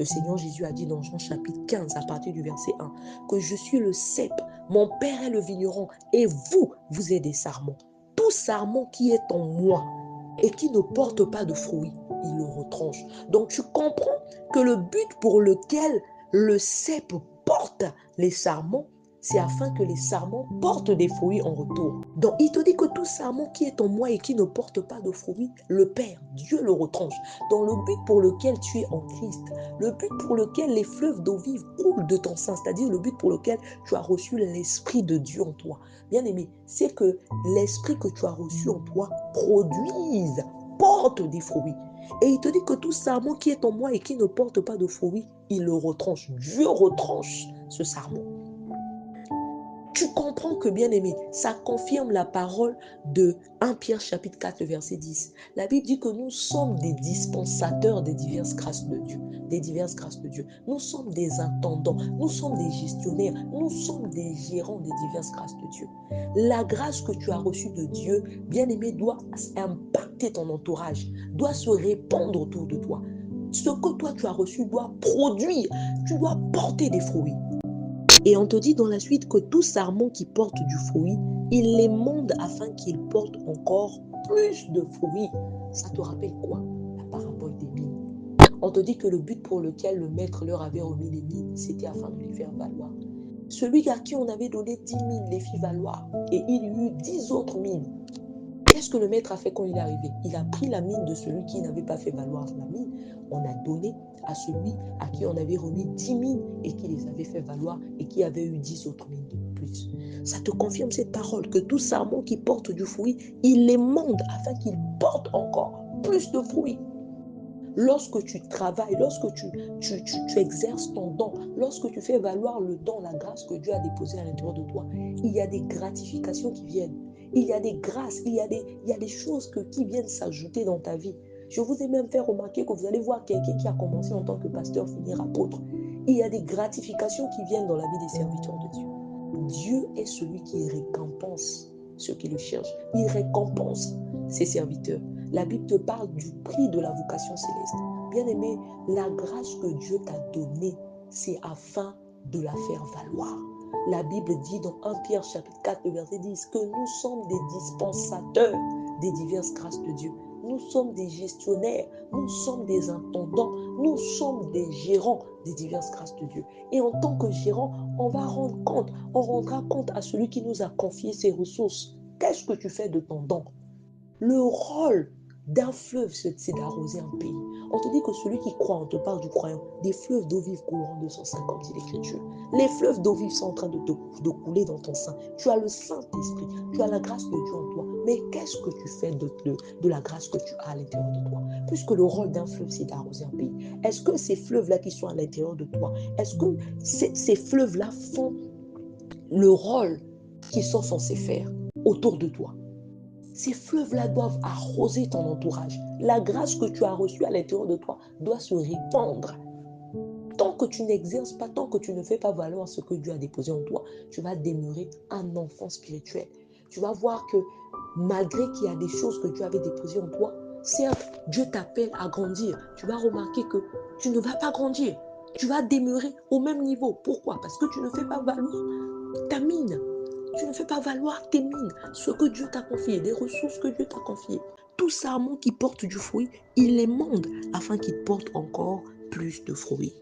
Le Seigneur Jésus a dit dans Jean chapitre 15, à partir du verset 1, que je suis le cep, mon Père est le vigneron, et vous, vous êtes des sarments. Tout sarment qui est en moi et qui ne porte pas de fruits, il le retranche. Donc tu comprends que le but pour lequel le cep porte les sarments, c'est afin que les sarments portent des fruits en retour. Donc il te dit que tout sarment qui est en moi et qui ne porte pas de fruits, le Père, Dieu le retranche. Donc le but pour lequel tu es en Christ, le but pour lequel les fleuves d'eau vive coulent de ton sein, c'est-à-dire le but pour lequel tu as reçu l'Esprit de Dieu en toi. Bien aimé, c'est que l'Esprit que tu as reçu en toi produise, porte des fruits. Et il te dit que tout sarment qui est en moi et qui ne porte pas de fruits, il le retranche. Dieu retranche ce sarment. Tu comprends que, bien aimé, ça confirme la parole de 1 Pierre chapitre 4, verset 10. La Bible dit que nous sommes des dispensateurs des diverses grâces de Dieu. Des diverses grâces de Dieu. Nous sommes des intendants, nous sommes des gestionnaires, nous sommes des gérants des diverses grâces de Dieu. La grâce que tu as reçue de Dieu, bien aimé, doit impacter ton entourage, doit se répandre autour de toi. Ce que toi tu as reçu doit produire, tu dois porter des fruits. Et on te dit dans la suite que tout sarment qui porte du fruit, il les monde afin qu'ils portent encore plus de fruits. Ça te rappelle quoi? La parabole des mines. On te dit que le but pour lequel le maître leur avait remis les mines, c'était afin de les faire valoir. Celui à qui on avait donné 10 000 les fit valoir et il y eut 10 autres mines. Qu'est-ce que le maître a fait quand il est arrivé? Il a pris la mine de celui qui n'avait pas fait valoir la mine. On a donné à celui à qui on avait remis 10 mines et qui les avait fait valoir et qui avait eu 10 autres mines de plus. Ça te confirme cette parole, que tout sarment qui porte du fruit, il les monde afin qu'il porte encore plus de fruits. Lorsque tu travailles, lorsque tu exerces ton don, lorsque tu fais valoir le don, la grâce que Dieu a déposée à l'intérieur de toi, il y a des gratifications qui viennent. Il y a des grâces, il y a des choses qui viennent s'ajouter dans ta vie. Je vous ai même fait remarquer que vous allez voir quelqu'un qui a commencé en tant que pasteur finir apôtre. Il y a des gratifications qui viennent dans la vie des serviteurs de Dieu. Dieu est celui qui récompense ceux qui le cherchent. Il récompense ses serviteurs. La Bible te parle du prix de la vocation céleste. Bien-aimé, la grâce que Dieu t'a donnée, c'est afin de la faire valoir. La Bible dit dans 1 Pierre chapitre 4, verset 10, que nous sommes des dispensateurs des diverses grâces de Dieu. Nous sommes des gestionnaires, nous sommes des intendants, nous sommes des gérants des diverses grâces de Dieu. Et en tant que gérant, on rendra compte à celui qui nous a confié ses ressources. Qu'est-ce que tu fais de ton don? Le rôle d'un fleuve, c'est d'arroser un pays. On te dit que celui qui croit, on te parle du croyant, des fleuves d'eau vive couleront de son sein, comme dit l'Écriture. Les fleuves d'eau vive sont en train de couler dans ton sein. Tu as le Saint-Esprit, tu as la grâce de Dieu en toi. Mais qu'est-ce que tu fais de la grâce que tu as à l'intérieur de toi? Puisque le rôle d'un fleuve, c'est d'arroser un pays. Est-ce que ces fleuves-là qui sont à l'intérieur de toi, est-ce que ces fleuves-là font le rôle qu'ils sont censés faire autour de toi? Ces fleuves-là doivent arroser ton entourage. La grâce que tu as reçue à l'intérieur de toi doit se répandre. Tant que tu n'exerces pas, tant que tu ne fais pas valoir ce que Dieu a déposé en toi, tu vas demeurer un enfant spirituel. Tu vas voir que malgré qu'il y a des choses que Dieu avait déposées en toi, certes, Dieu t'appelle à grandir. Tu vas remarquer que tu ne vas pas grandir. Tu vas demeurer au même niveau. Pourquoi? Parce que tu ne fais pas valoir ta mine. Tu ne fais pas valoir tes mines, ce que Dieu t'a confié, des ressources que Dieu t'a confiées. Tout sarment qui porte du fruit, il les monde afin qu'il porte encore plus de fruits.